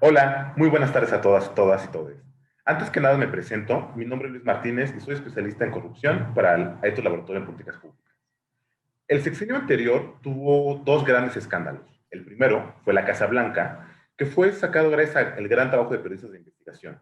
Hola, muy buenas tardes a todas y todos. Antes que nada me presento, mi nombre es Luis Martínez y soy especialista en corrupción para el Aeto Laboratorio en Políticas Públicas. El sexenio anterior tuvo dos grandes escándalos. El primero fue la Casa Blanca, que fue sacado gracias al gran trabajo de periodistas de investigación.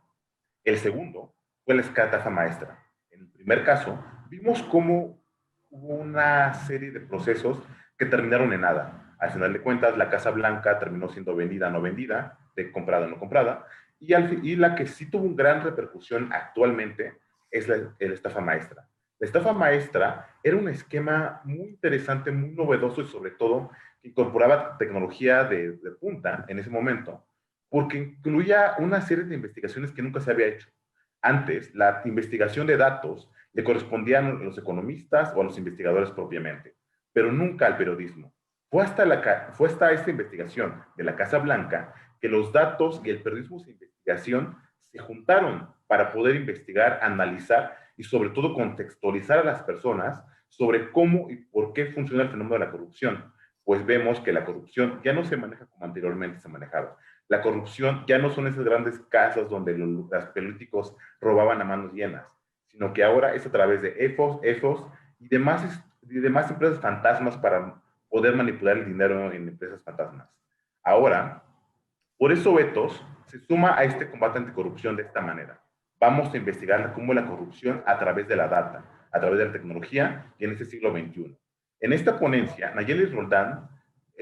El segundo fue la estafa maestra. En el primer caso, vimos cómo hubo una serie de procesos que terminaron en nada. Al final de cuentas, la Casa Blanca terminó siendo vendida, no vendida, de comprada, no comprada, y la que sí tuvo una gran repercusión actualmente es la estafa maestra. La estafa maestra era un esquema muy interesante, muy novedoso y sobre todo que incorporaba tecnología de punta en ese momento, porque incluía una serie de investigaciones que nunca se había hecho. Antes, la investigación de datos le correspondían a los economistas o a los investigadores propiamente, pero nunca al periodismo. Fue hasta esta investigación de la Casa Blanca que los datos y el periodismo de investigación se juntaron para poder investigar, analizar y sobre todo contextualizar a las personas sobre cómo y por qué funciona el fenómeno de la corrupción. Pues vemos que la corrupción ya no se maneja como anteriormente se manejaba. La corrupción ya no son esos grandes casos donde los políticos robaban a manos llenas, sino que ahora es a través de EFOS y demás empresas fantasmas para poder manipular el dinero en empresas fantasmas. Ahora, por eso Betos se suma a este combate anticorrupción de esta manera. Vamos a investigar cómo la corrupción a través de la data, a través de la tecnología y en este siglo XXI. En esta ponencia, Nayeli Roldán,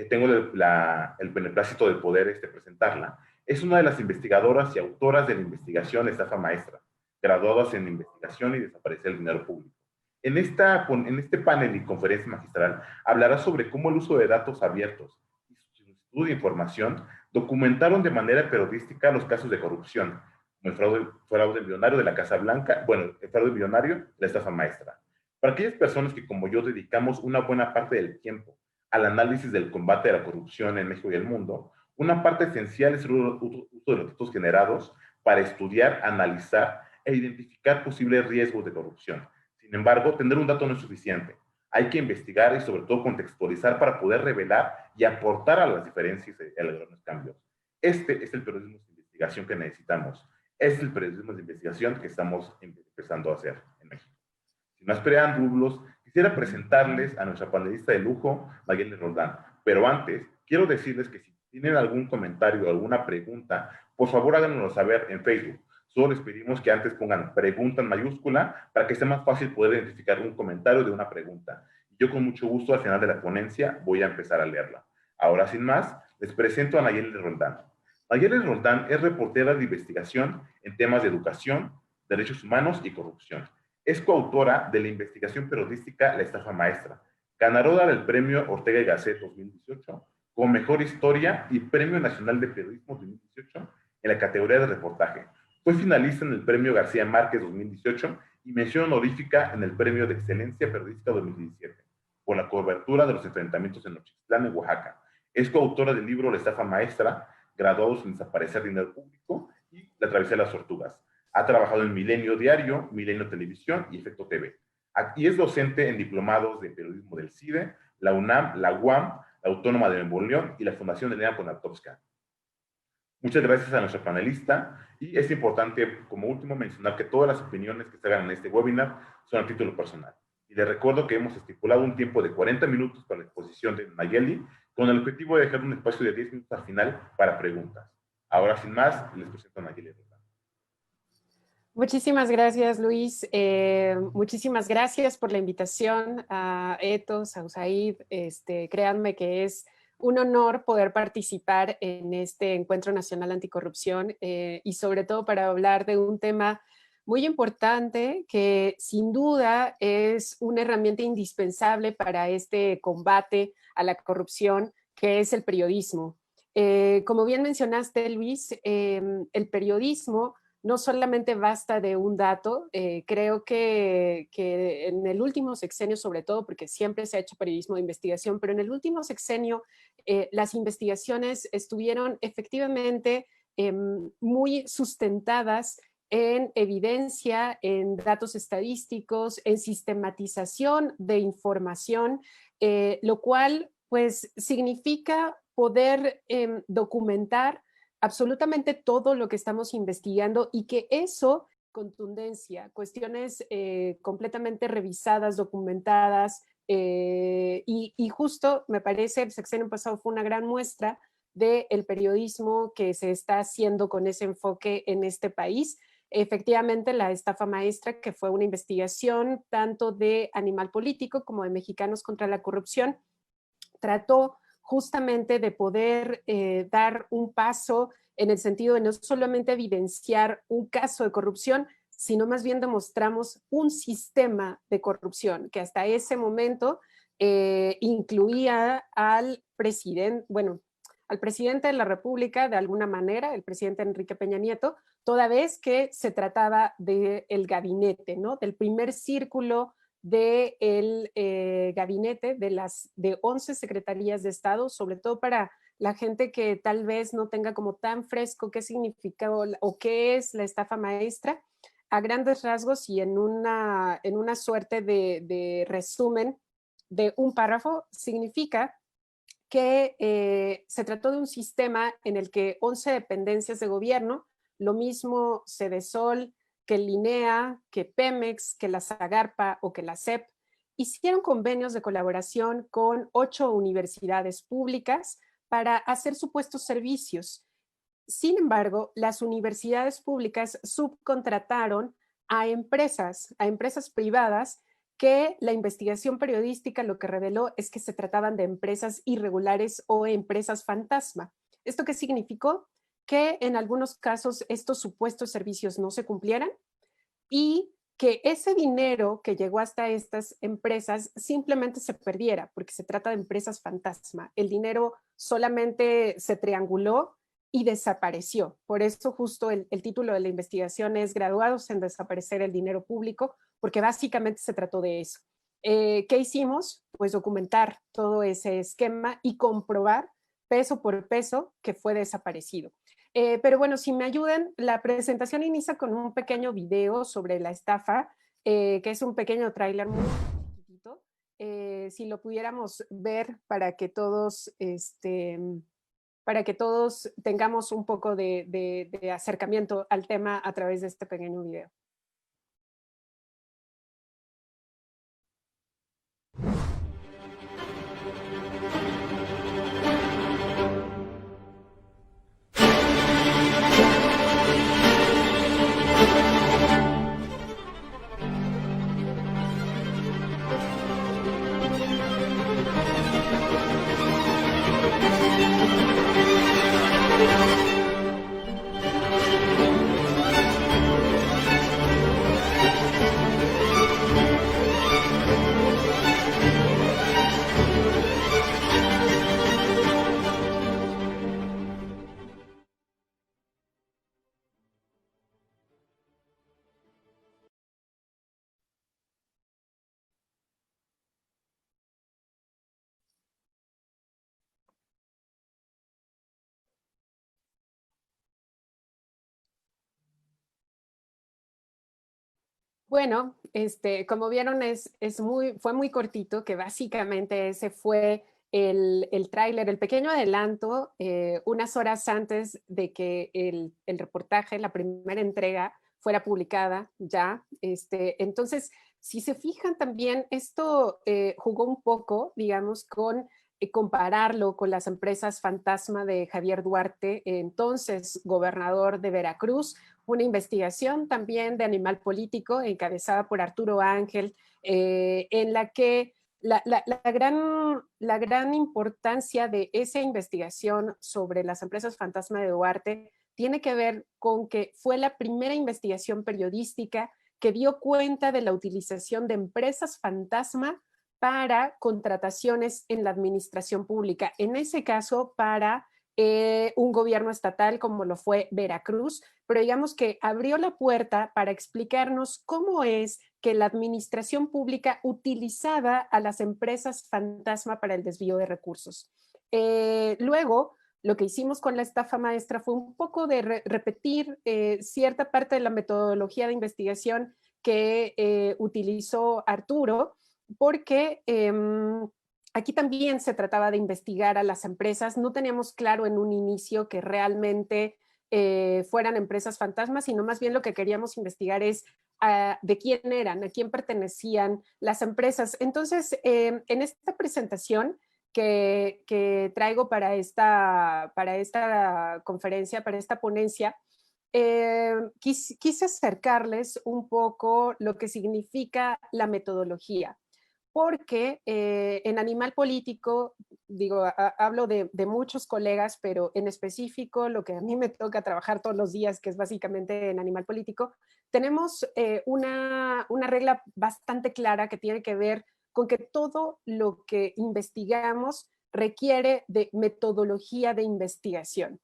tengo el beneplácito de poder presentarla, es una de las investigadoras y autoras de la investigación Estafa Maestra, graduadas en investigación y desaparecer el dinero público. En este panel y conferencia magistral hablará sobre cómo el uso de datos abiertos y su estudio de información documentaron de manera periodística los casos de corrupción, como el fraude millonario de la Casa Blanca, bueno, el fraude millonario, la estafa maestra. Para aquellas personas que como yo dedicamos una buena parte del tiempo al análisis del combate a la corrupción en México y el mundo, una parte esencial es el uso de los datos generados para estudiar, analizar e identificar posibles riesgos de corrupción. Sin embargo, tener un dato no es suficiente. Hay que investigar y sobre todo contextualizar para poder revelar y aportar a las diferencias y a los grandes cambios. Este es el periodismo de investigación que necesitamos. Este es el periodismo de investigación que estamos empezando a hacer en México. Sin más preámbulos, quisiera presentarles a nuestra panelista de lujo, Mayeli Roldán. Pero antes, quiero decirles que si tienen algún comentario o alguna pregunta, por favor háganoslo saber en Facebook. Solo les pedimos que antes pongan pregunta en mayúscula para que sea más fácil poder identificar un comentario de una pregunta. Yo con mucho gusto al final de la ponencia voy a empezar a leerla. Ahora sin más, les presento a Nayeli Roldán. Nayeli Roldán es reportera de investigación en temas de educación, derechos humanos y corrupción. Es coautora de la investigación periodística La Estafa Maestra, ganadora del Premio Ortega y Gasset 2018 como Mejor Historia y Premio Nacional de Periodismo 2018 en la categoría de reportaje. Fue finalista en el Premio García Márquez 2018 y mención honorífica en el Premio de Excelencia Periodística 2017 por la cobertura de los enfrentamientos en Nochixtlán, en Oaxaca. Es coautora del libro La Estafa Maestra, Graduados en Desaparecer Dinero Público y La Travesía de las Tortugas. Ha trabajado en Milenio Diario, Milenio Televisión y Efecto TV. Y es docente en diplomados de periodismo del CIDE, la UNAM, la UAM, la Autónoma de Nuevo León y la Fundación Elena Poniatowska. Muchas gracias a nuestra panelista y es importante, como último, mencionar que todas las opiniones que se hagan en este webinar son a título personal. Y les recuerdo que hemos estipulado un tiempo de 40 minutos para la exposición de Nayeli, con el objetivo de dejar un espacio de 10 minutos al final para preguntas. Ahora, sin más, les presento a Nayeli. Muchísimas gracias, Luis. Muchísimas gracias por la invitación a Ethos, a USAID. Créanme que es un honor poder participar en este Encuentro Nacional Anticorrupción y sobre todo para hablar de un tema muy importante que sin duda es una herramienta indispensable para este combate a la corrupción, que es el periodismo. Como bien mencionaste, Luis, el periodismo no solamente basta de un dato, creo que en el último sexenio, sobre todo, porque siempre se ha hecho periodismo de investigación, pero en el último sexenio las investigaciones estuvieron efectivamente muy sustentadas en evidencia, en datos estadísticos, en sistematización de información, lo cual pues significa poder documentar absolutamente todo lo que estamos investigando y que eso, contundencia, cuestiones completamente revisadas, documentadas, y justo me parece el sexenio pasado fue una gran muestra del periodismo que se está haciendo con ese enfoque en este país. Efectivamente, la estafa maestra, que fue una investigación tanto de Animal Político como de Mexicanos contra la Corrupción, trató justamente de poder dar un paso en el sentido de no solamente evidenciar un caso de corrupción, sino más bien demostramos un sistema de corrupción que hasta ese momento incluía al presidente, bueno, al presidente de la República de alguna manera, el presidente Enrique Peña Nieto, toda vez que se trataba del gabinete, ¿no? Del primer círculo del gabinete de 11 secretarías de Estado, sobre todo para la gente que tal vez no tenga como tan fresco qué significa o qué es la estafa maestra, a grandes rasgos y en una suerte de resumen de un párrafo, significa que se trató de un sistema en el que 11 dependencias de gobierno, lo mismo Cedesol, que el INEA, que Pemex, que la Zagarpa o que la SEP, hicieron convenios de colaboración con 8 universidades públicas para hacer supuestos servicios. Sin embargo, las universidades públicas subcontrataron a empresas privadas, que la investigación periodística lo que reveló es que se trataban de empresas irregulares o empresas fantasma. ¿Esto qué significó? Que en algunos casos estos supuestos servicios no se cumplieran y que ese dinero que llegó hasta estas empresas simplemente se perdiera, porque se trata de empresas fantasma. El dinero solamente se trianguló y desapareció. Por eso justo el título de la investigación es Graduados en desaparecer el dinero público, porque básicamente se trató de eso. ¿Qué hicimos? Pues documentar todo ese esquema y comprobar peso por peso que fue desaparecido. Pero bueno, si me ayudan, la presentación inicia con un pequeño video sobre la estafa, que es un pequeño tráiler muy chiquitito. Si lo pudiéramos ver para que todos tengamos un poco de acercamiento al tema a través de este pequeño video. Bueno, como vieron, fue muy cortito, que básicamente ese fue el tráiler, el pequeño adelanto, unas horas antes de que el reportaje, la primera entrega, fuera publicada ya. Entonces, si se fijan también, esto jugó un poco, digamos, con compararlo con las empresas fantasma de Javier Duarte, entonces gobernador de Veracruz, una investigación también de Animal Político encabezada por Arturo Ángel, en la que la gran importancia de esa investigación sobre las empresas fantasma de Duarte tiene que ver con que fue la primera investigación periodística que dio cuenta de la utilización de empresas fantasma para contrataciones en la administración pública. En ese caso, para un gobierno estatal como lo fue Veracruz, pero digamos que abrió la puerta para explicarnos cómo es que la administración pública utilizaba a las empresas fantasma para el desvío de recursos. Luego, lo que hicimos con la estafa maestra fue un poco de repetir cierta parte de la metodología de investigación que utilizó Arturo, porque aquí también se trataba de investigar a las empresas. No teníamos claro en un inicio que realmente fueran empresas fantasmas, sino más bien lo que queríamos investigar es de quién eran, a quién pertenecían las empresas. Entonces, en esta presentación que traigo para esta conferencia, para esta ponencia, quise acercarles un poco lo que significa la metodología, porque en Animal Político, digo, hablo de muchos colegas, pero en específico lo que a mí me toca trabajar todos los días, que es básicamente en Animal Político, tenemos una regla bastante clara que tiene que ver con que todo lo que investigamos requiere de metodología de investigación.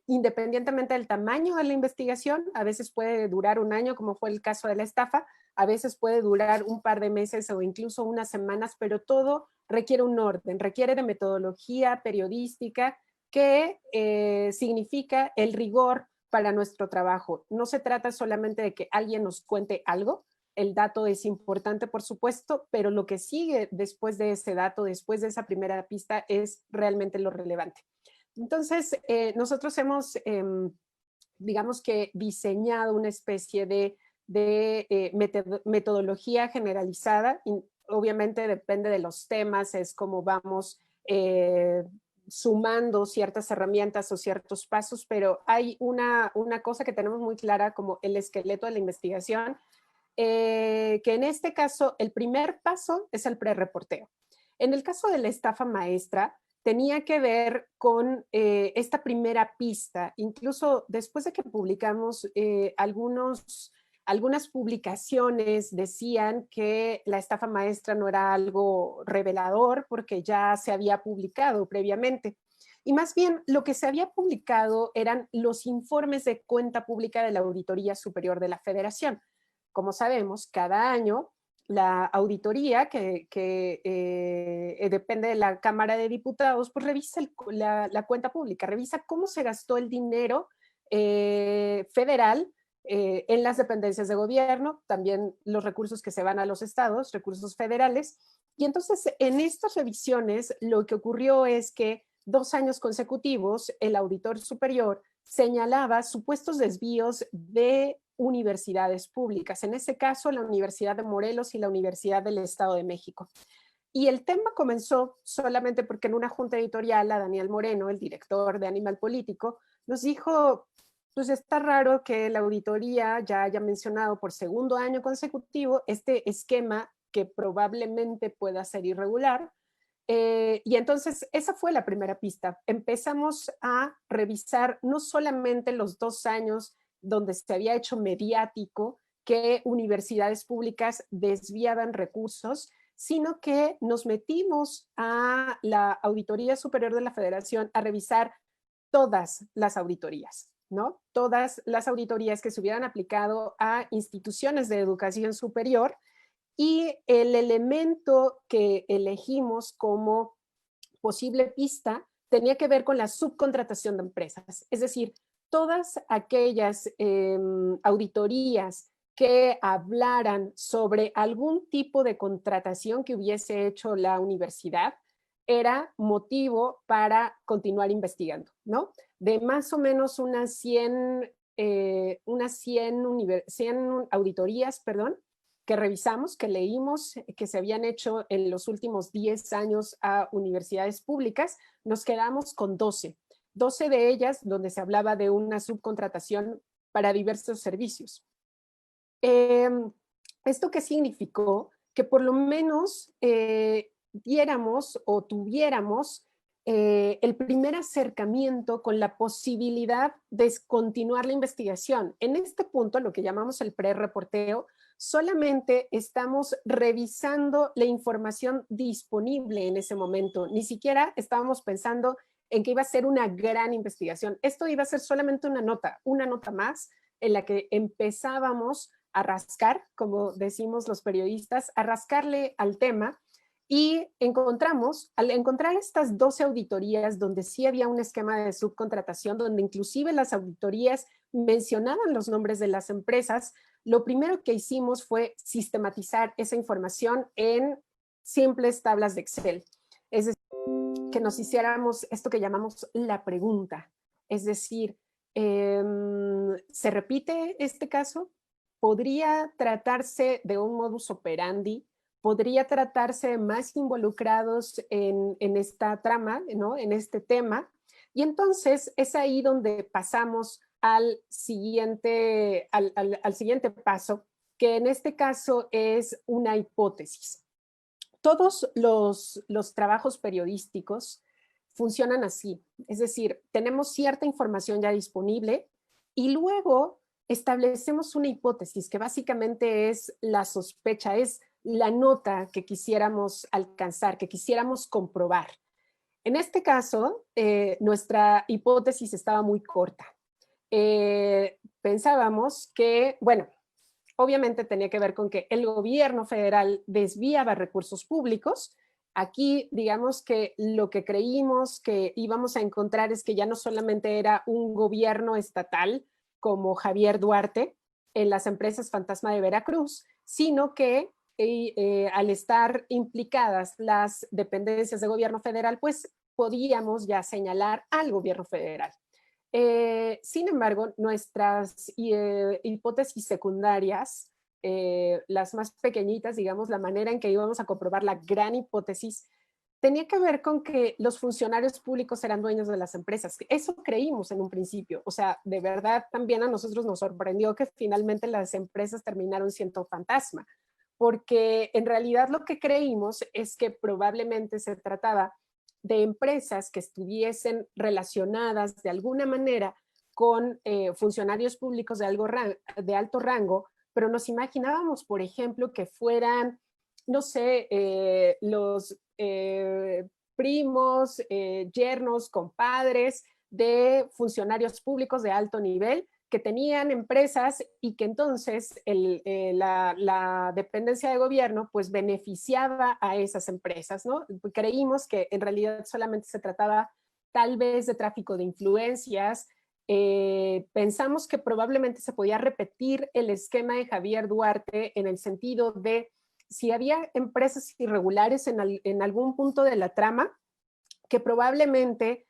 Independientemente del tamaño de la investigación, a veces puede durar un año, como fue el caso de la estafa, a veces puede durar un par de meses o incluso unas semanas, pero todo requiere un orden, requiere de metodología periodística que significa el rigor para nuestro trabajo. No se trata solamente de que alguien nos cuente algo, el dato es importante, por supuesto, pero lo que sigue después de ese dato, después de esa primera pista, es realmente lo relevante. Entonces, nosotros hemos, digamos que, diseñado una especie de metodología generalizada. Y obviamente depende de los temas, es como vamos sumando ciertas herramientas o ciertos pasos, pero hay una cosa que tenemos muy clara como el esqueleto de la investigación, que en este caso el primer paso es el prereporteo. En el caso de la estafa maestra, tenía que ver con esta primera pista. Incluso después de que publicamos algunas publicaciones decían que la estafa maestra no era algo revelador porque ya se había publicado previamente. Y más bien lo que se había publicado eran los informes de cuenta pública de la Auditoría Superior de la Federación. Como sabemos, cada año la auditoría, que depende de la Cámara de Diputados, pues revisa la cuenta pública, revisa cómo se gastó el dinero federal en las dependencias de gobierno, también los recursos que se van a los estados, recursos federales. Y entonces en estas revisiones lo que ocurrió es que 2 años consecutivos el auditor superior señalaba supuestos desvíos de universidades públicas, en ese caso la Universidad de Morelos y la Universidad del Estado de México. Y el tema comenzó solamente porque en una junta editorial a Daniel Moreno, el director de Animal Político, nos dijo, pues está raro que la auditoría ya haya mencionado por segundo año consecutivo este esquema que probablemente pueda ser irregular. Y entonces esa fue la primera pista. Empezamos a revisar no solamente los 2 años donde se había hecho mediático que universidades públicas desviaban recursos, sino que nos metimos a la Auditoría Superior de la Federación a revisar todas las auditorías, ¿no? Todas las auditorías que se hubieran aplicado a instituciones de educación superior. Y el elemento que elegimos como posible pista tenía que ver con la subcontratación de empresas. Es decir, todas aquellas auditorías que hablaran sobre algún tipo de contratación que hubiese hecho la universidad era motivo para continuar investigando, ¿no? De más o menos unas 100 auditorías, perdón, que revisamos, que leímos, que se habían hecho en los últimos 10 años a universidades públicas, nos quedamos con 12 de ellas donde se hablaba de una subcontratación para diversos servicios. ¿Esto qué significó? Que por lo menos diéramos o tuviéramos el primer acercamiento con la posibilidad de continuar la investigación. En este punto, lo que llamamos el pre-reporteo, solamente estamos revisando la información disponible en ese momento. Ni siquiera estábamos pensando en que iba a ser una gran investigación. Esto iba a ser solamente una nota más en la que empezábamos a rascar, como decimos los periodistas, a rascarle al tema. Y encontramos, al encontrar estas 12 auditorías donde sí había un esquema de subcontratación, donde inclusive las auditorías mencionaban los nombres de las empresas, lo primero que hicimos fue sistematizar esa información en simples tablas de Excel. Es decir, que nos hiciéramos esto que llamamos la pregunta. Es decir, ¿se repite este caso? ¿Podría tratarse de un modus operandi? ¿Podría tratarse más involucrados en esta trama, ¿no? En este tema? Y entonces es ahí donde pasamos al siguiente paso, que en este caso es una hipótesis. Todos los trabajos periodísticos funcionan así, es decir, tenemos cierta información ya disponible y luego establecemos una hipótesis que básicamente es la sospecha, es la nota que quisiéramos alcanzar, que quisiéramos comprobar. En este caso, nuestra hipótesis estaba muy corta. Pensábamos que, bueno, obviamente tenía que ver con que el gobierno federal desviaba recursos públicos. Aquí, digamos que lo que creímos que íbamos a encontrar es que ya no solamente era un gobierno estatal como Javier Duarte en las empresas fantasma de Veracruz, sino que al estar implicadas las dependencias de gobierno federal, pues podíamos ya señalar al gobierno federal. Sin embargo, nuestras hipótesis secundarias, las más pequeñitas, digamos, la manera en que íbamos a comprobar la gran hipótesis, tenía que ver con que los funcionarios públicos eran dueños de las empresas. Eso creímos en un principio. O sea, de verdad también a nosotros nos sorprendió que finalmente las empresas terminaron siendo fantasma, porque en realidad lo que creímos es que probablemente se trataba de empresas que estuviesen relacionadas de alguna manera con funcionarios públicos de alto rango, pero nos imaginábamos, por ejemplo, que fueran, no sé, los primos, yernos, compadres de funcionarios públicos de alto nivel que tenían empresas y que entonces la dependencia de gobierno pues beneficiaba a esas empresas, ¿no? Creímos que en realidad solamente se trataba tal vez de tráfico de influencias. Pensamos que probablemente se podía repetir el esquema de Javier Duarte en el sentido de si había empresas irregulares en algún punto de la trama, que probablemente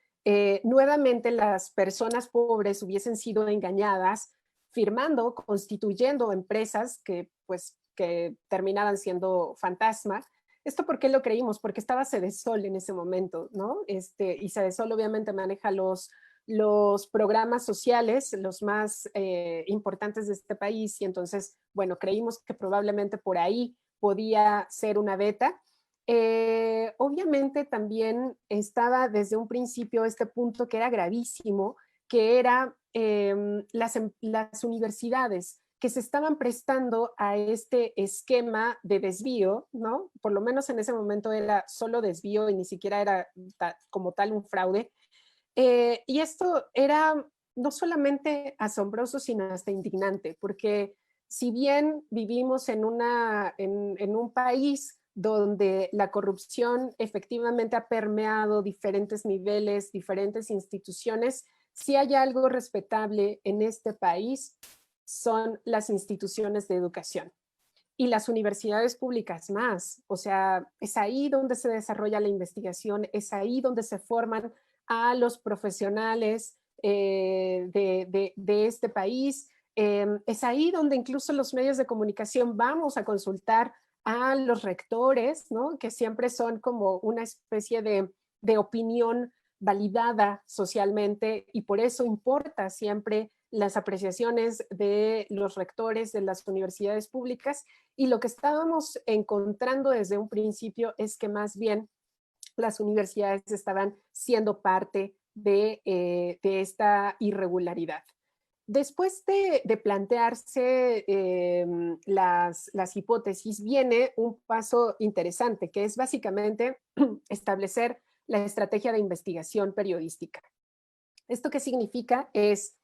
nuevamente las personas pobres hubiesen sido engañadas firmando, constituyendo empresas que pues que terminaban siendo fantasma. ¿Esto por qué lo creímos? Porque estaba Cedesol en ese momento, ¿no? Y Cedesol obviamente maneja los programas sociales, los más importantes de este país, y entonces, bueno, creímos que probablemente por ahí podía ser una beta. Obviamente también estaba desde un principio este punto que era gravísimo, que era las universidades que se estaban prestando a este esquema de desvío, ¿no? Por lo menos en ese momento era solo desvío y ni siquiera era como tal un fraude. Y esto era no solamente asombroso, sino hasta indignante, porque si bien vivimos en un país donde la corrupción efectivamente ha permeado diferentes niveles, diferentes instituciones, si hay algo respetable en este país, son las instituciones de educación y las universidades públicas más. O sea, es ahí donde se desarrolla la investigación, es ahí donde se forman a los profesionales de este país. Es ahí donde incluso los medios de comunicación vamos a consultar a los rectores, ¿no? Que siempre son como una especie de opinión validada socialmente y por eso importa siempre las apreciaciones de los rectores de las universidades públicas, y lo que estábamos encontrando desde un principio es que más bien las universidades estaban siendo parte de esta irregularidad. Después de plantearse las hipótesis, viene un paso interesante, que es básicamente establecer la estrategia de investigación periodística. ¿Esto qué significa? Es,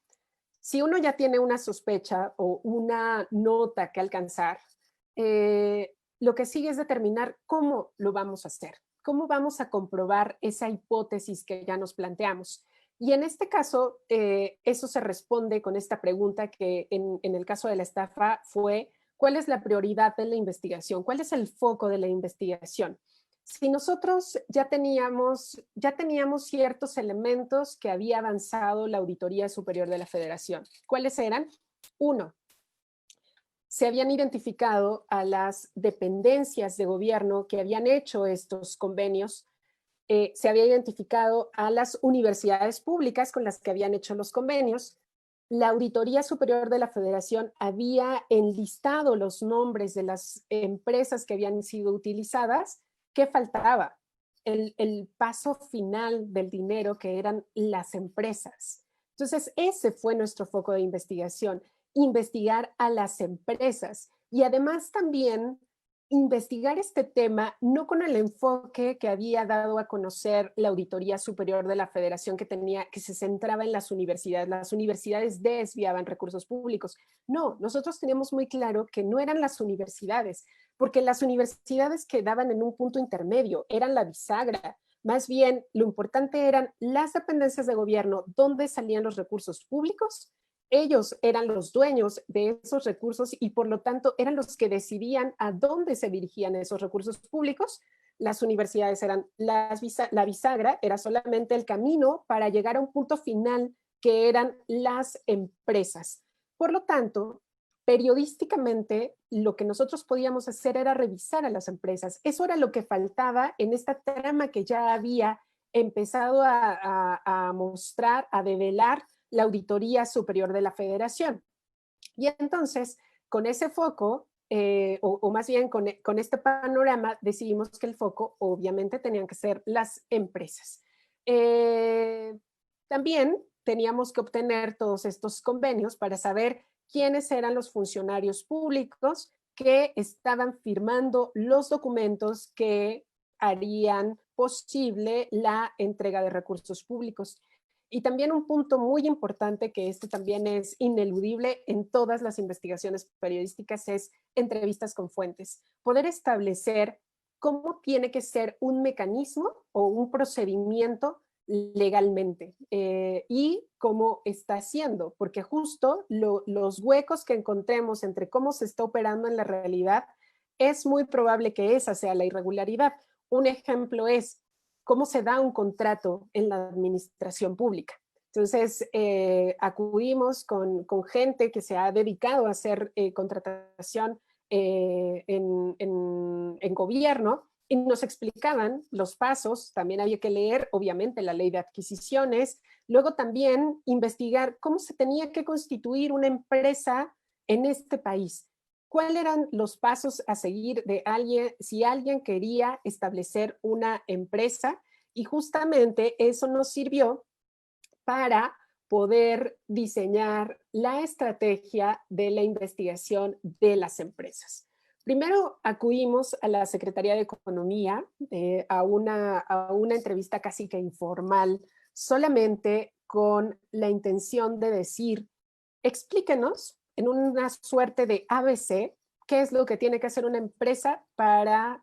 si uno ya tiene una sospecha o una nota que alcanzar, lo que sigue es determinar cómo lo vamos a hacer, cómo vamos a comprobar esa hipótesis que ya nos planteamos. Y en este caso, eso se responde con esta pregunta que en el caso de la estafa fue ¿cuál es la prioridad de la investigación? ¿Cuál es el foco de la investigación? Si nosotros ya teníamos ciertos elementos que había avanzado la Auditoría Superior de la Federación, ¿cuáles eran? Uno, se habían identificado a las dependencias de gobierno que habían hecho estos convenios, se había identificado a las universidades públicas con las que habían hecho los convenios. La Auditoría Superior de la Federación había enlistado los nombres de las empresas que habían sido utilizadas. ¿Qué faltaba? El paso final del dinero, que eran las empresas. Entonces, ese fue nuestro foco de investigación, investigar a las empresas y además también investigar este tema no con el enfoque que había dado a conocer la Auditoría Superior de la Federación, que se centraba en las universidades. Las universidades desviaban recursos públicos. No, nosotros teníamos muy claro que no eran las universidades, porque las universidades quedaban en un punto intermedio, eran la bisagra. Más bien, lo importante eran las dependencias de gobierno, dónde salían los recursos públicos. Ellos eran los dueños de esos recursos y por lo tanto eran los que decidían a dónde se dirigían esos recursos públicos. Las universidades eran la bisagra, era solamente el camino para llegar a un punto final que eran las empresas. Por lo tanto, periodísticamente lo que nosotros podíamos hacer era revisar a las empresas. Eso era lo que faltaba en esta trama que ya había empezado a mostrar, a develar la Auditoría Superior de la Federación. Y entonces, con ese foco, o más bien con este panorama, decidimos que el foco obviamente tenían que ser las empresas. También teníamos que obtener todos estos convenios para saber quiénes eran los funcionarios públicos que estaban firmando los documentos que harían posible la entrega de recursos públicos. Y también un punto muy importante, que este también es ineludible en todas las investigaciones periodísticas, es entrevistas con fuentes. Poder establecer cómo tiene que ser un mecanismo o un procedimiento legalmente y cómo está haciendo, porque justo los huecos que encontremos entre cómo se está operando en la realidad, es muy probable que esa sea la irregularidad. Un ejemplo es cómo se da un contrato en la administración pública. Entonces, acudimos con gente que se ha dedicado a hacer contratación en gobierno y nos explicaban los pasos. También había que leer, obviamente, la ley de adquisiciones. Luego también investigar cómo se tenía que constituir una empresa en este país. ¿Cuáles eran los pasos a seguir de alguien si alguien quería establecer una empresa? Y justamente eso nos sirvió para poder diseñar la estrategia de la investigación de las empresas. Primero acudimos a la Secretaría de Economía a una entrevista casi que informal, solamente con la intención de decir, explíquenos en una suerte de ABC, qué es lo que tiene que hacer una empresa para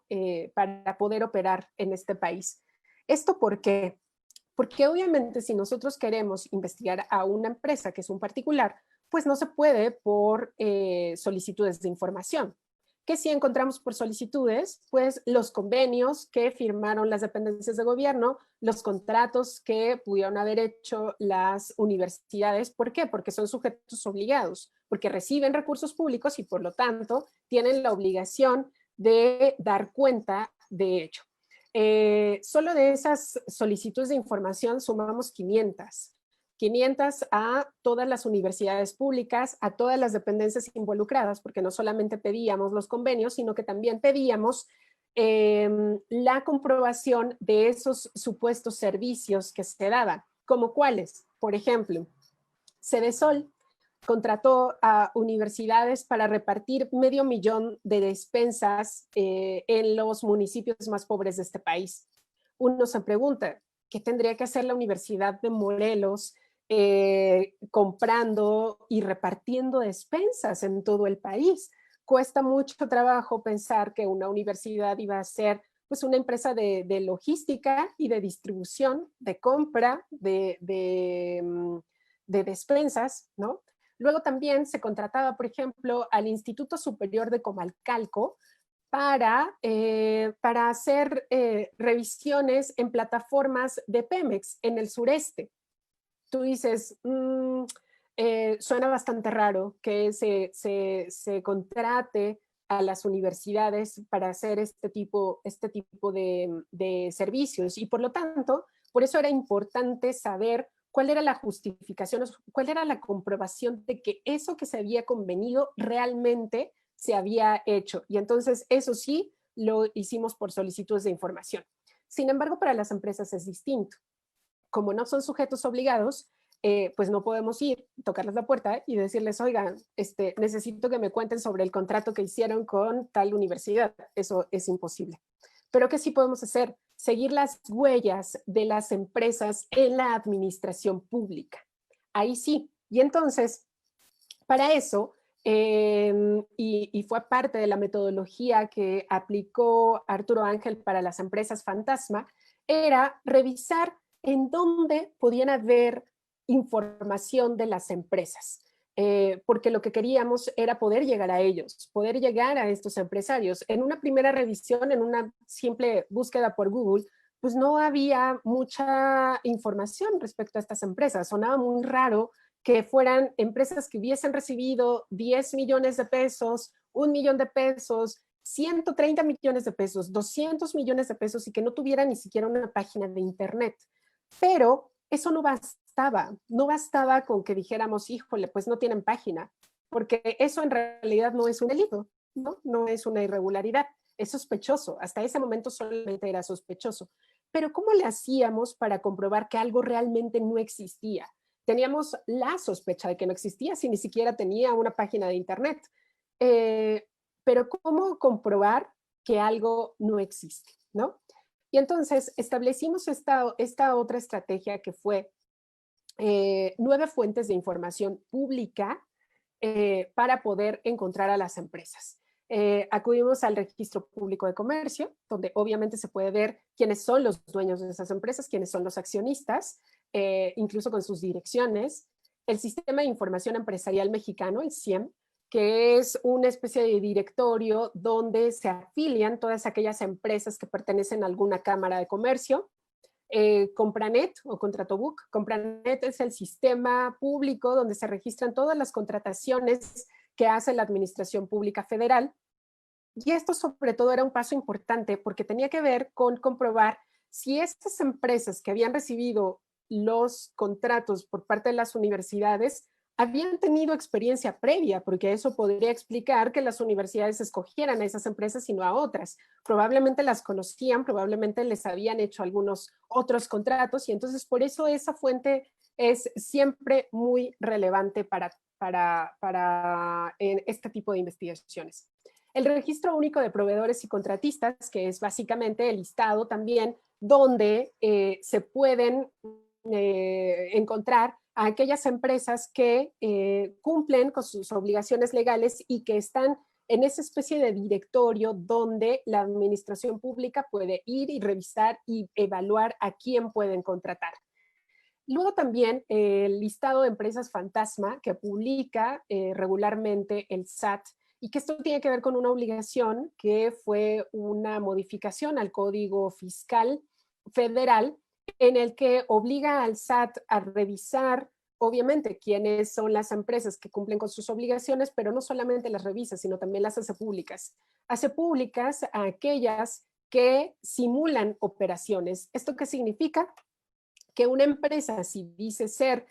poder operar en este país. ¿Esto por qué? Porque obviamente si nosotros queremos investigar a una empresa que es un particular, pues no se puede por solicitudes de información. ¿Qué sí encontramos por solicitudes? Pues los convenios que firmaron las dependencias de gobierno, los contratos que pudieron haber hecho las universidades. ¿Por qué? Porque son sujetos obligados, porque reciben recursos públicos y por lo tanto tienen la obligación de dar cuenta de ello. Solo de esas solicitudes de información sumamos 500 a todas las universidades públicas, a todas las dependencias involucradas, porque no solamente pedíamos los convenios, sino que también pedíamos la comprobación de esos supuestos servicios que se daban, como cuáles. Por ejemplo, Cedesol contrató a universidades para repartir 500,000 de despensas en los municipios más pobres de este país. Uno se pregunta, ¿qué tendría que hacer la Universidad de Morelos comprando y repartiendo despensas en todo el país? Cuesta mucho trabajo pensar que una universidad iba a ser pues una empresa de logística y de distribución, de compra, de despensas, ¿no? Luego también se contrataba, por ejemplo, al Instituto Superior de Comalcalco para hacer revisiones en plataformas de Pemex en el sureste. Tú dices, suena bastante raro que se contrate a las universidades para hacer este tipo de servicios. Y por lo tanto, por eso era importante saber cuál era la justificación, cuál era la comprobación de que eso que se había convenido realmente se había hecho. Y entonces eso sí lo hicimos por solicitudes de información. Sin embargo, para las empresas es distinto. Como no son sujetos obligados, pues no podemos ir, tocarles la puerta y decirles, oigan, necesito que me cuenten sobre el contrato que hicieron con tal universidad. Eso es imposible. Pero ¿qué sí podemos hacer? Seguir las huellas de las empresas en la administración pública. Ahí sí. Y entonces, para eso, y fue parte de la metodología que aplicó Arturo Ángel para las empresas fantasma, era revisar en dónde podían haber información de las empresas. Porque lo que queríamos era poder llegar a ellos, poder llegar a estos empresarios. En una primera revisión, en una simple búsqueda por Google, pues no había mucha información respecto a estas empresas. Sonaba muy raro que fueran empresas que hubiesen recibido 10 millones de pesos, 1 millón de pesos, 130 millones de pesos, 200 millones de pesos y que no tuvieran ni siquiera una página de internet. Pero eso no bastaba con que dijéramos, híjole, pues no tienen página, porque eso en realidad no es un delito, ¿no? No es una irregularidad, es sospechoso, hasta ese momento solamente era sospechoso. Pero ¿cómo le hacíamos para comprobar que algo realmente no existía? Teníamos la sospecha de que no existía si ni siquiera tenía una página de internet. Pero ¿cómo comprobar que algo no existe, ¿no? Y entonces establecimos esta otra estrategia que fue 9 fuentes de información pública para poder encontrar a las empresas. Acudimos al Registro Público de Comercio, donde obviamente se puede ver quiénes son los dueños de esas empresas, quiénes son los accionistas, incluso con sus direcciones. El Sistema de Información Empresarial Mexicano, el SIEM, que es una especie de directorio donde se afilian todas aquellas empresas que pertenecen a alguna cámara de comercio. Compranet o Contratobook. Compranet es el sistema público donde se registran todas las contrataciones que hace la Administración Pública Federal. Y esto sobre todo era un paso importante porque tenía que ver con comprobar si estas empresas que habían recibido los contratos por parte de las universidades habían tenido experiencia previa, porque eso podría explicar que las universidades escogieran a esas empresas y no a otras. Probablemente las conocían, probablemente les habían hecho algunos otros contratos y entonces por eso esa fuente es siempre muy relevante para este tipo de investigaciones. El Registro Único de Proveedores y Contratistas, que es básicamente el listado también donde se pueden encontrar a aquellas empresas que cumplen con sus obligaciones legales y que están en esa especie de directorio donde la administración pública puede ir y revisar y evaluar a quién pueden contratar. Luego también el listado de empresas fantasma que publica regularmente el SAT y que esto tiene que ver con una obligación que fue una modificación al Código Fiscal Federal en el que obliga al SAT a revisar, obviamente, quiénes son las empresas que cumplen con sus obligaciones, pero no solamente las revisa, sino también las hace públicas. Hace públicas a aquellas que simulan operaciones. ¿Esto qué significa? Que una empresa, si dice ser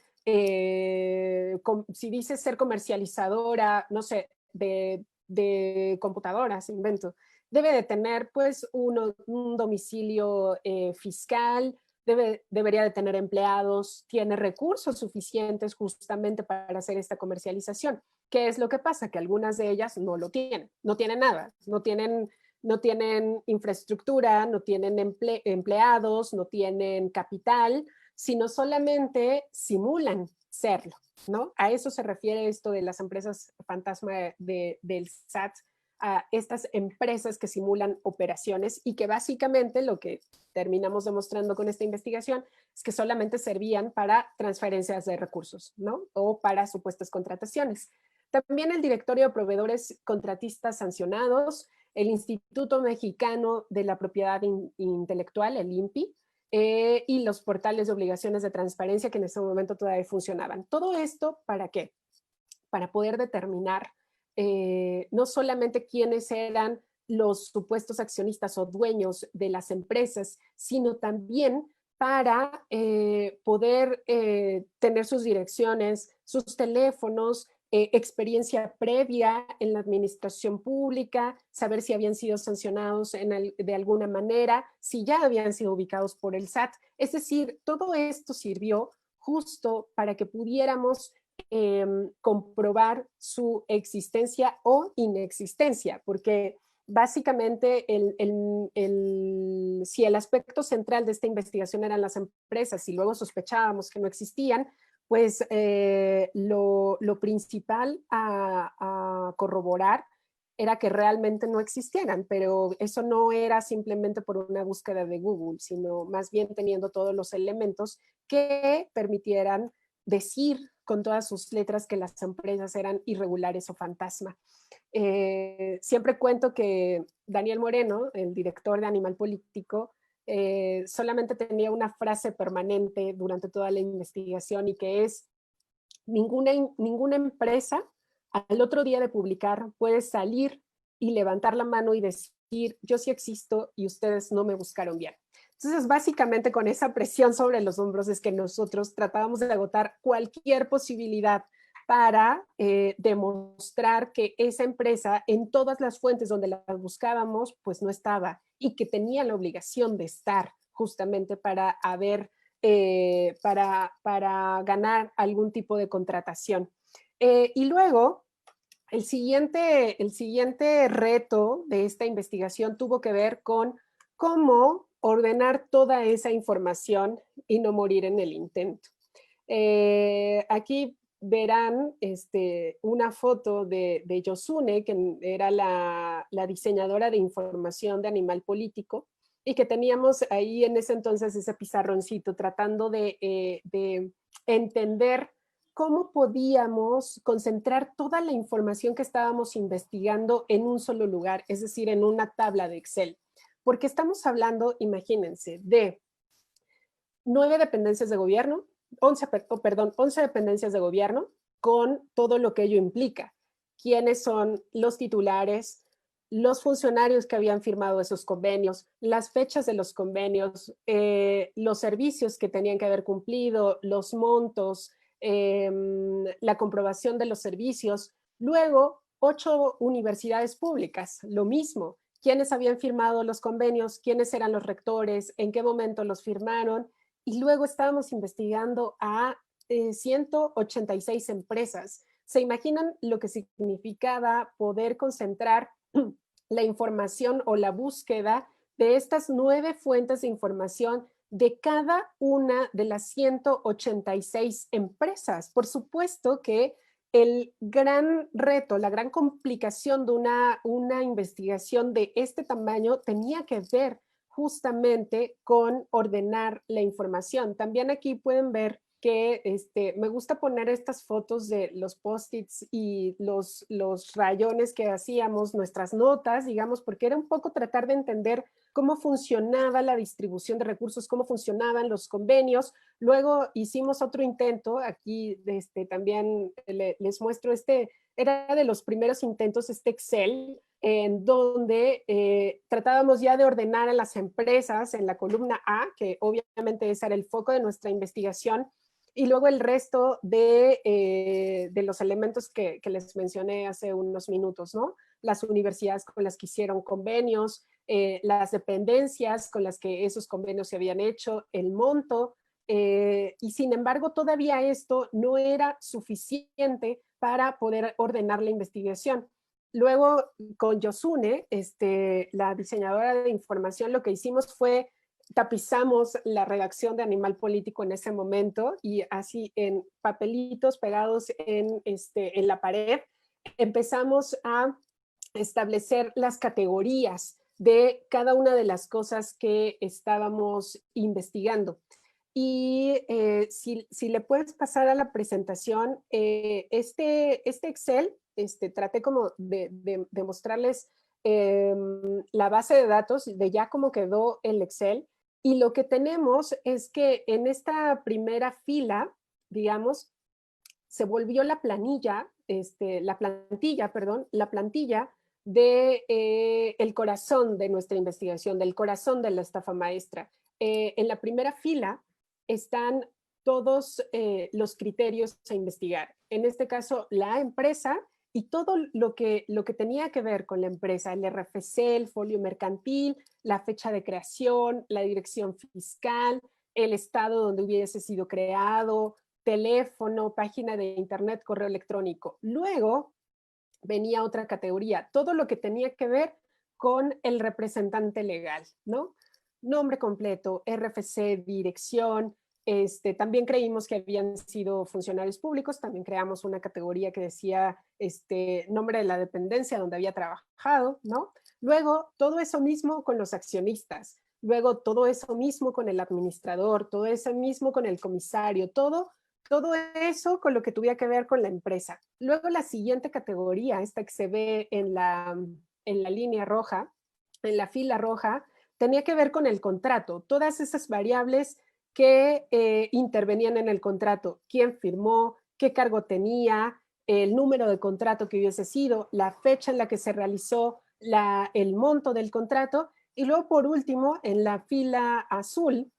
comercializadora, no sé, de computadoras, invento, debe de tener pues un domicilio fiscal, debería de tener empleados, tiene recursos suficientes justamente para hacer esta comercialización. ¿Qué es lo que pasa? Que algunas de ellas no lo tienen, no tienen nada, no tienen infraestructura, no tienen empleados, no tienen capital, sino solamente simulan serlo, ¿no? A eso se refiere esto de las empresas fantasma del SAT a estas empresas que simulan operaciones y que básicamente lo que terminamos demostrando con esta investigación es que solamente servían para transferencias de recursos, ¿no? O para supuestas contrataciones. También el Directorio de Proveedores Contratistas Sancionados, el Instituto Mexicano de la Propiedad Intelectual, el INPI, y los portales de obligaciones de transparencia que en ese momento todavía funcionaban. Todo esto, ¿para qué? Para poder determinar no solamente quiénes eran los supuestos accionistas o dueños de las empresas, sino también para poder tener sus direcciones, sus teléfonos, experiencia previa en la administración pública, saber si habían sido sancionados de alguna manera, si ya habían sido ubicados por el SAT. Es decir, todo esto sirvió justo para que pudiéramos comprobar su existencia o inexistencia, porque básicamente si el aspecto central de esta investigación eran las empresas y luego sospechábamos que no existían, pues lo principal a corroborar era que realmente no existieran, pero eso no era simplemente por una búsqueda de Google, sino más bien teniendo todos los elementos que permitieran decir con todas sus letras que las empresas eran irregulares o fantasma. Siempre cuento que Daniel Moreno, el director de Animal Político, solamente tenía una frase permanente durante toda la investigación y que es: ninguna empresa al otro día de publicar puede salir y levantar la mano y decir yo sí existo y ustedes no me buscaron bien. Entonces, básicamente con esa presión sobre los hombros es que nosotros tratábamos de agotar cualquier posibilidad para demostrar que esa empresa en todas las fuentes donde la buscábamos, pues no estaba y que tenía la obligación de estar justamente para para ganar algún tipo de contratación. Y luego, el siguiente reto de esta investigación tuvo que ver con cómo ordenar toda esa información y no morir en el intento. Aquí verán una foto de Yosune, que era la diseñadora de información de Animal Político, y que teníamos ahí en ese entonces ese pizarroncito tratando de entender cómo podíamos concentrar toda la información que estábamos investigando en un solo lugar, es decir, en una tabla de Excel. Porque estamos hablando, imagínense, de 9 dependencias de gobierno, 11 dependencias de gobierno, con todo lo que ello implica. ¿Quiénes son los titulares? Los funcionarios que habían firmado esos convenios, las fechas de los convenios, los servicios que tenían que haber cumplido, los montos, la comprobación de los servicios. Luego, 8 universidades públicas, lo mismo. ¿Quiénes habían firmado los convenios? ¿Quiénes eran los rectores? ¿En qué momento los firmaron? Y luego estábamos investigando a 186 empresas. ¿Se imaginan lo que significaba poder concentrar la información o la búsqueda de estas 9 fuentes de información de cada una de las 186 empresas? Por supuesto que el gran reto, la gran complicación de una investigación de este tamaño tenía que ver justamente con ordenar la información. También aquí pueden ver que me gusta poner estas fotos de los post-its y los rayones que hacíamos, nuestras notas, digamos, porque era un poco tratar de entender cómo funcionaba la distribución de recursos, cómo funcionaban los convenios. Luego hicimos otro intento, aquí también les muestro era de los primeros intentos, Excel, en donde tratábamos ya de ordenar a las empresas en la columna A, que obviamente ese era el foco de nuestra investigación, y luego el resto de los elementos que les mencioné hace unos minutos, ¿no? Las universidades con las que hicieron convenios, las dependencias con las que esos convenios se habían hecho, el monto, y sin embargo todavía esto no era suficiente para poder ordenar la investigación. Luego con Yosune, la diseñadora de información, lo que hicimos fue tapizamos la redacción de Animal Político en ese momento y así en papelitos pegados en la pared empezamos a establecer las categorías de cada una de las cosas que estábamos investigando. Y si le puedes pasar a la presentación, este Excel, traté como de mostrarles la base de datos de ya cómo quedó el Excel. Y lo que tenemos es que en esta primera fila, digamos, se volvió la plantilla de el corazón de nuestra investigación, del corazón de la estafa maestra. En la primera fila están todos los criterios a investigar. En este caso, la empresa y todo lo que tenía que ver con la empresa, el RFC, el folio mercantil, la fecha de creación, la dirección fiscal, el estado donde hubiese sido creado, teléfono, página de internet, correo electrónico. Luego venía otra categoría, todo lo que tenía que ver con el representante legal, ¿no? Nombre completo, RFC, dirección. También creímos que habían sido funcionarios públicos, también creamos una categoría que decía nombre de la dependencia donde había trabajado, ¿no? Luego, todo eso mismo con los accionistas, luego todo eso mismo con el administrador, todo eso mismo con el comisario, todo eso con lo que tuviera que ver con la empresa. Luego la siguiente categoría, esta que se ve en la línea roja, en la fila roja, tenía que ver con el contrato, todas esas variables que intervenían en el contrato, quién firmó, qué cargo tenía, el número de contrato que hubiese sido, la fecha en la que se realizó el monto del contrato, y luego por último, en la fila azul,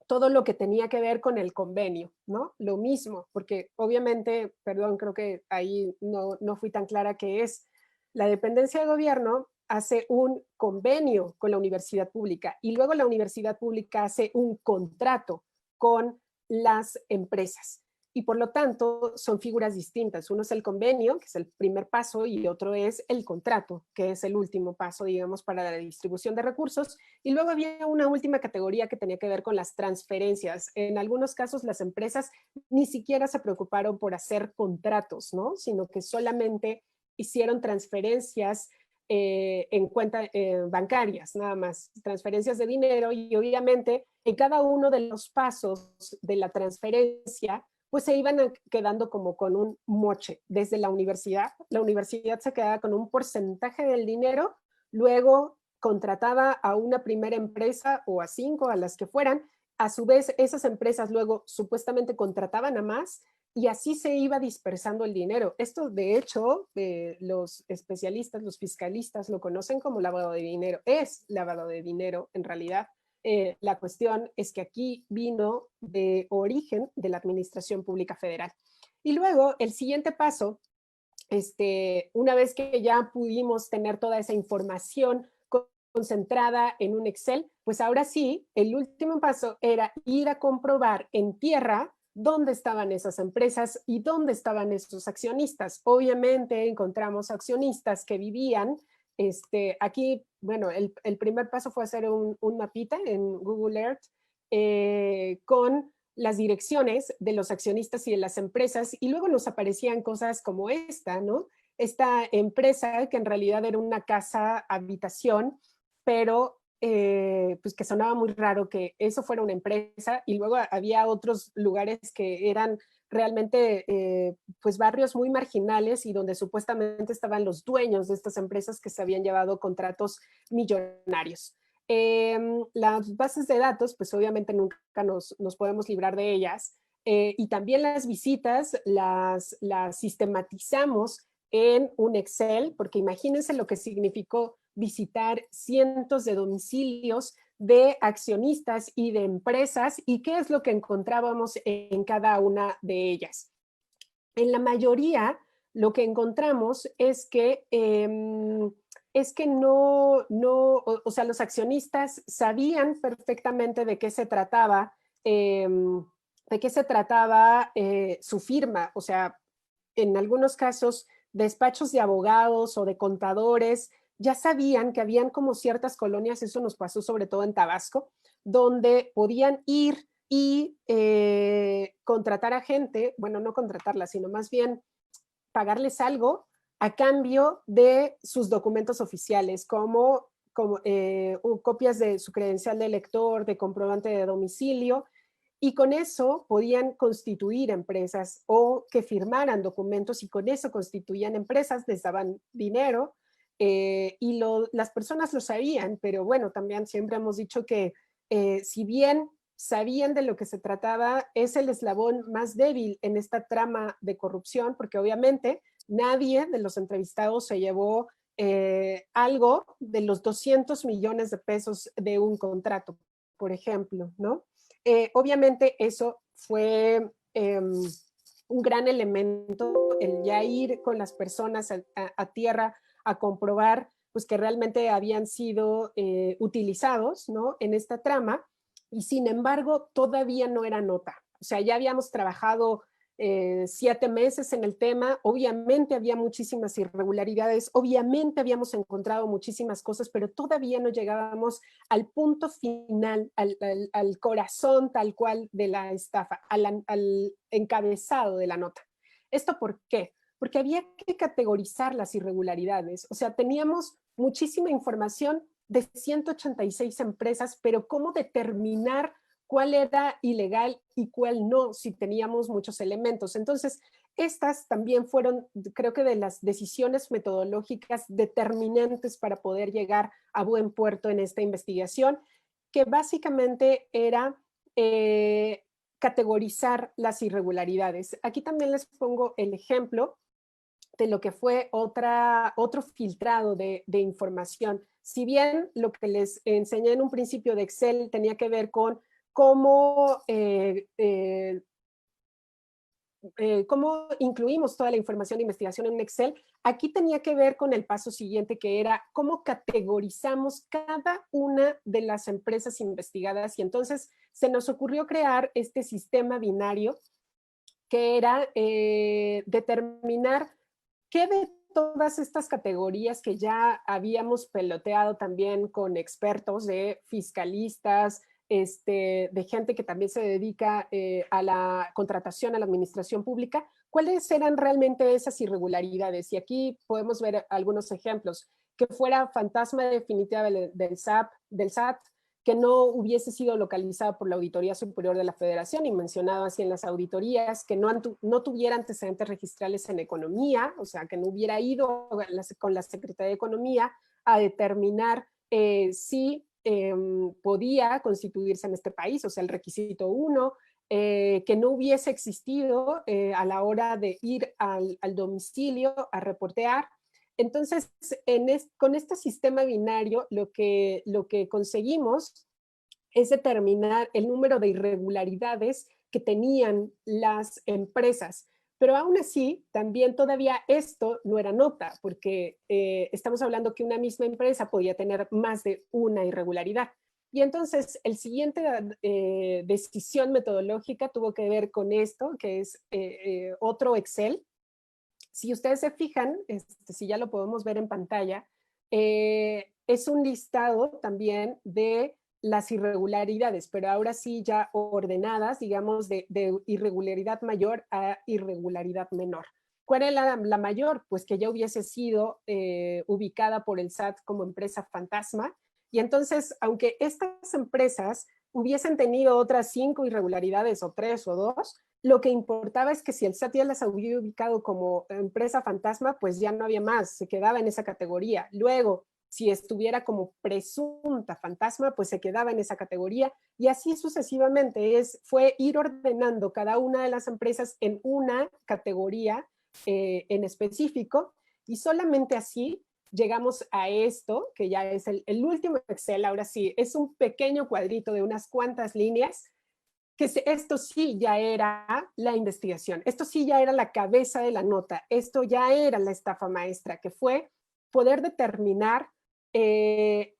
todo lo que tenía que ver con el convenio, ¿no? Lo mismo, porque obviamente, perdón, creo que ahí no fui tan clara, que es la dependencia de gobierno hace un convenio con la universidad pública y luego la universidad pública hace un contrato con las empresas. Y por lo tanto son figuras distintas. Uno es el convenio, que es el primer paso, y otro es el contrato, que es el último paso, digamos, para la distribución de recursos. Y luego había una última categoría que tenía que ver con las transferencias. En algunos casos las empresas ni siquiera se preocuparon por hacer contratos, ¿no? Sino que solamente hicieron transferencias en cuentas bancarias, nada más, transferencias de dinero, y obviamente en cada uno de los pasos de la transferencia pues se iban quedando como con un moche desde la universidad. La universidad se quedaba con un porcentaje del dinero, luego contrataba a una primera empresa o a 5, a las que fueran. A su vez, esas empresas luego supuestamente contrataban a más y así se iba dispersando el dinero. Esto, de hecho, los especialistas, los fiscalistas lo conocen como lavado de dinero. Es lavado de dinero en realidad. La cuestión es que aquí vino de origen de la Administración Pública Federal. Y luego, el siguiente paso, una vez que ya pudimos tener toda esa información concentrada en un Excel, pues ahora sí, el último paso era ir a comprobar en tierra dónde estaban esas empresas y dónde estaban esos accionistas. Obviamente encontramos accionistas que vivían aquí, bueno, el primer paso fue hacer un mapita en Google Earth con las direcciones de los accionistas y de las empresas, y luego nos aparecían cosas como esta, ¿no? Esta empresa que en realidad era una casa habitación, pero pues que sonaba muy raro que eso fuera una empresa, y luego había otros lugares que eran realmente pues barrios muy marginales y donde supuestamente estaban los dueños de estas empresas que se habían llevado contratos millonarios. Las bases de datos, pues obviamente nunca nos podemos librar de ellas, y también las visitas las sistematizamos en un Excel, porque imagínense lo que significó visitar cientos de domicilios de accionistas y de empresas, y qué es lo que encontrábamos en cada una de ellas. En la mayoría, lo que encontramos es que o sea, los accionistas sabían perfectamente de qué se trataba, su firma. O sea, en algunos casos, despachos de abogados o de contadores ya sabían que habían como ciertas colonias, eso nos pasó sobre todo en Tabasco, donde podían ir y contratar a gente, bueno, no contratarla, sino más bien pagarles algo a cambio de sus documentos oficiales, como copias de su credencial de elector, de comprobante de domicilio, y con eso podían constituir empresas o que firmaran documentos y con eso constituían empresas, les daban dinero y las personas lo sabían, pero bueno, también siempre hemos dicho que si bien sabían de lo que se trataba, es el eslabón más débil en esta trama de corrupción, porque obviamente nadie de los entrevistados se llevó algo de los 200 millones de pesos de un contrato, por ejemplo, ¿no? Obviamente eso fue un gran elemento, el ya ir con las personas a tierra a comprobar pues, que realmente habían sido utilizados, ¿no?, en esta trama, y sin embargo todavía no era nota. O sea, ya habíamos trabajado 7 meses en el tema, obviamente había muchísimas irregularidades, obviamente habíamos encontrado muchísimas cosas, pero todavía no llegábamos al punto final, al corazón tal cual de la estafa, al encabezado de la nota. ¿Esto por qué? Porque había que categorizar las irregularidades, o sea, teníamos muchísima información de 186 empresas, pero ¿cómo determinar cuál era ilegal y cuál no, si teníamos muchos elementos? Entonces, estas también fueron, creo que de las decisiones metodológicas determinantes para poder llegar a buen puerto en esta investigación, que básicamente era categorizar las irregularidades. Aquí también les pongo el ejemplo de lo que fue otro filtrado de información. Si bien lo que les enseñé en un principio de Excel tenía que ver con cómo incluimos toda la información de investigación en Excel, aquí tenía que ver con el paso siguiente, que era cómo categorizamos cada una de las empresas investigadas, y entonces se nos ocurrió crear este sistema binario que era determinar qué de todas estas categorías que ya habíamos peloteado también con expertos de fiscalistas, de gente que también se dedica a la contratación, a la administración pública, ¿cuáles eran realmente esas irregularidades? Y aquí podemos ver algunos ejemplos. Que fuera fantasma definitiva del SAT, que no hubiese sido localizada por la Auditoría Superior de la Federación y mencionado así en las auditorías, que no tuviera antecedentes registrales en economía, o sea, que no hubiera ido con la Secretaría de Economía a determinar si podía constituirse en este país, o sea, el requisito 1, que no hubiese existido a la hora de ir al domicilio a reportear. Entonces, con este sistema binario, lo que conseguimos es determinar el número de irregularidades que tenían las empresas. Pero aún así, también todavía esto no era nota, porque estamos hablando que una misma empresa podía tener más de una irregularidad. Y entonces, el siguiente decisión metodológica tuvo que ver con esto, que es otro Excel. Si ustedes se fijan, si ya lo podemos ver en pantalla, es un listado también de las irregularidades, pero ahora sí ya ordenadas, digamos, de irregularidad mayor a irregularidad menor. ¿Cuál es la mayor? Pues que ya hubiese sido ubicada por el SAT como empresa fantasma. Y entonces, aunque estas empresas hubiesen tenido otras 5 irregularidades o 3 o 2, lo que importaba es que si el SAT ya las había ubicado como empresa fantasma, pues ya no había más, se quedaba en esa categoría. Luego, si estuviera como presunta fantasma, pues se quedaba en esa categoría, y así sucesivamente. Fue ir ordenando cada una de las empresas en una categoría en específico, y solamente así llegamos a esto, que ya es el último Excel. Ahora sí, es un pequeño cuadrito de unas cuantas líneas, que esto sí ya era la investigación, esto sí ya era la cabeza de la nota, esto ya era la estafa maestra, que fue poder determinar que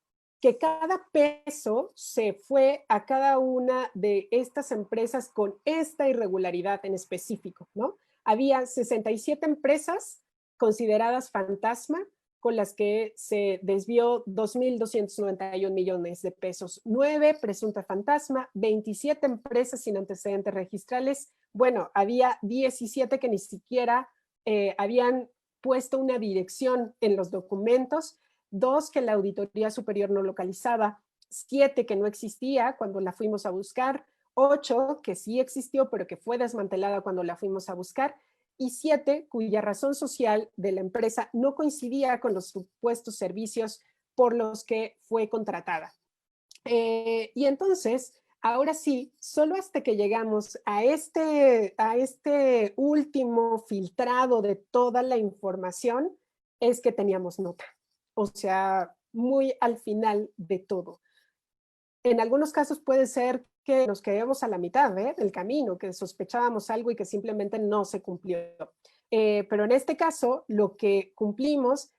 cada peso se fue a cada una de estas empresas con esta irregularidad en específico, ¿no? Había 67 empresas consideradas fantasma, con las que se desvió 2.291 millones de pesos. 9 presunta fantasma, 27 empresas sin antecedentes registrales. Bueno, había 17 que ni siquiera habían puesto una dirección en los documentos, 2, que la Auditoría Superior no localizaba, 7, que no existía cuando la fuimos a buscar, 8, que sí existió, pero que fue desmantelada cuando la fuimos a buscar, y 7, cuya razón social de la empresa no coincidía con los supuestos servicios por los que fue contratada. Y entonces, ahora sí, solo hasta que llegamos a este último filtrado de toda la información, es que teníamos nota. O sea, muy al final de todo. En algunos casos puede ser que nos quedemos a la mitad del camino, que sospechábamos algo y que simplemente no se cumplió. Pero en este caso, lo que cumplimos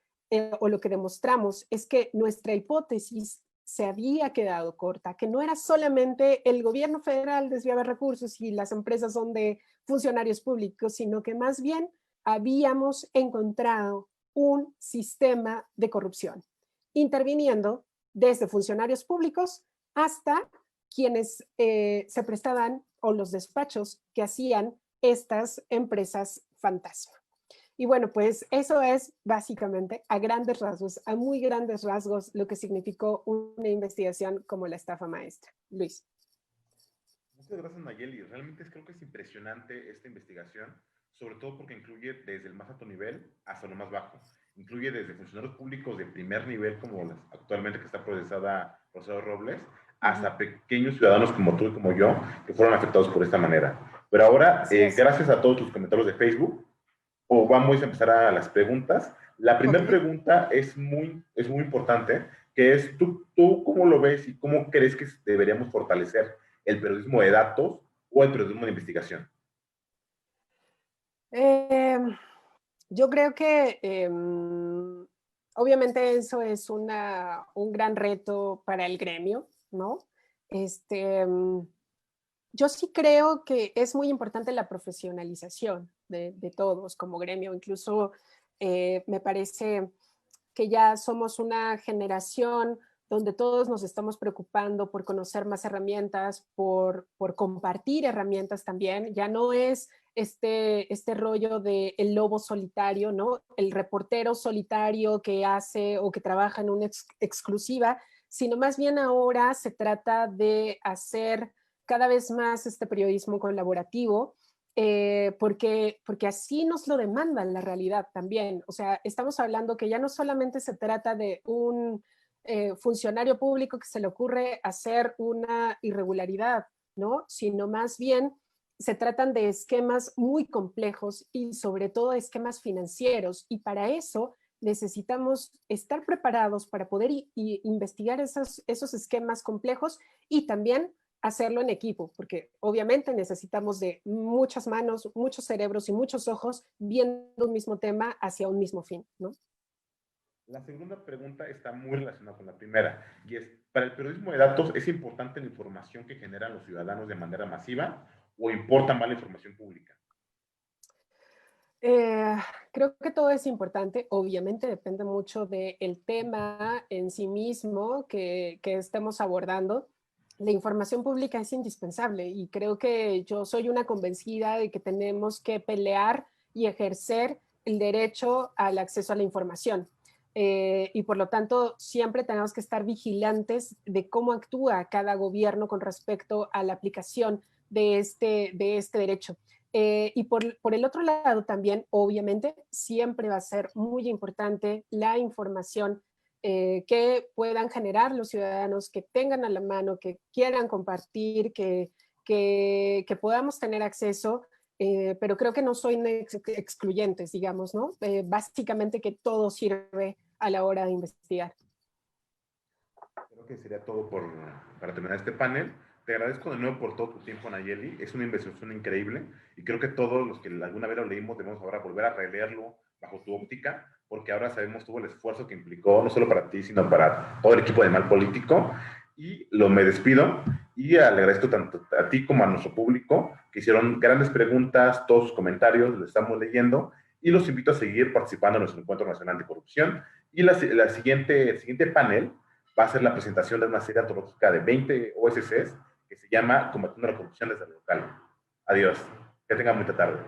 o lo que demostramos es que nuestra hipótesis se había quedado corta, que no era solamente el gobierno federal desviaba recursos y las empresas son de funcionarios públicos, sino que más bien habíamos encontrado un sistema de corrupción, interviniendo desde funcionarios públicos hasta quienes se prestaban o los despachos que hacían estas empresas fantasma. Y bueno, pues eso es básicamente a grandes rasgos, a muy grandes rasgos, lo que significó una investigación como la estafa maestra. Luis. Muchas gracias, Nayeli. Realmente creo que es impresionante esta investigación, sobre todo porque incluye desde el más alto nivel hasta lo más bajo. Incluye desde funcionarios públicos de primer nivel, como actualmente que está procesada Rocío Robles, hasta pequeños ciudadanos como tú y como yo, que fueron afectados por esta manera. Pero ahora, gracias a todos tus comentarios de Facebook, vamos a empezar a las preguntas. La primera pregunta es muy importante, que es, ¿tú cómo lo ves y cómo crees que deberíamos fortalecer el periodismo de datos o el periodismo de investigación? Yo creo que obviamente eso es un gran reto para el gremio, ¿no? Yo sí creo que es muy importante la profesionalización de todos como gremio. Incluso me parece que ya somos una generación donde todos nos estamos preocupando por conocer más herramientas, por compartir herramientas también. Ya no es este rollo de el lobo solitario, ¿no? El reportero solitario que hace o que trabaja en una exclusiva, sino más bien ahora se trata de hacer cada vez más este periodismo colaborativo, porque así nos lo demanda la realidad también. O sea, estamos hablando que ya no solamente se trata de un funcionario público que se le ocurre hacer una irregularidad, ¿no? Sino más bien se tratan de esquemas muy complejos y sobre todo esquemas financieros. Y para eso necesitamos estar preparados para poder investigar esos esquemas complejos y también hacerlo en equipo, porque obviamente necesitamos de muchas manos, muchos cerebros y muchos ojos viendo un mismo tema hacia un mismo fin, ¿no? La segunda pregunta está muy relacionada con la primera, y es, ¿para el periodismo de datos es importante la información que generan los ciudadanos de manera masiva o importa más la información pública? Creo que todo es importante, obviamente depende mucho del tema en sí mismo que estemos abordando. La información pública es indispensable y creo que yo soy una convencida de que tenemos que pelear y ejercer el derecho al acceso a la información. Y por lo tanto, siempre tenemos que estar vigilantes de cómo actúa cada gobierno con respecto a la aplicación de este derecho. Y por el otro lado también, obviamente, siempre va a ser muy importante la información que puedan generar los ciudadanos, que tengan a la mano, que quieran compartir, que podamos tener acceso, pero creo que no son excluyentes, digamos, ¿no? Básicamente que todo sirve a la hora de investigar. Creo que sería todo para terminar este panel. Te agradezco de nuevo por todo tu tiempo, Nayeli. Es una investigación increíble y creo que todos los que alguna vez lo leímos debemos ahora volver a releerlo bajo tu óptica, porque ahora sabemos todo el esfuerzo que implicó, no solo para ti, sino para todo el equipo de Mal Político. Y me despido y le agradezco tanto a ti como a nuestro público, que hicieron grandes preguntas, todos sus comentarios, los estamos leyendo, y los invito a seguir participando en nuestro Encuentro Nacional de Corrupción. Y el siguiente panel va a ser la presentación de una serie antológica de 20 OSCs que se llama Combatiendo la Corrupción desde el Local. Adiós. Que tengan mucha tarde.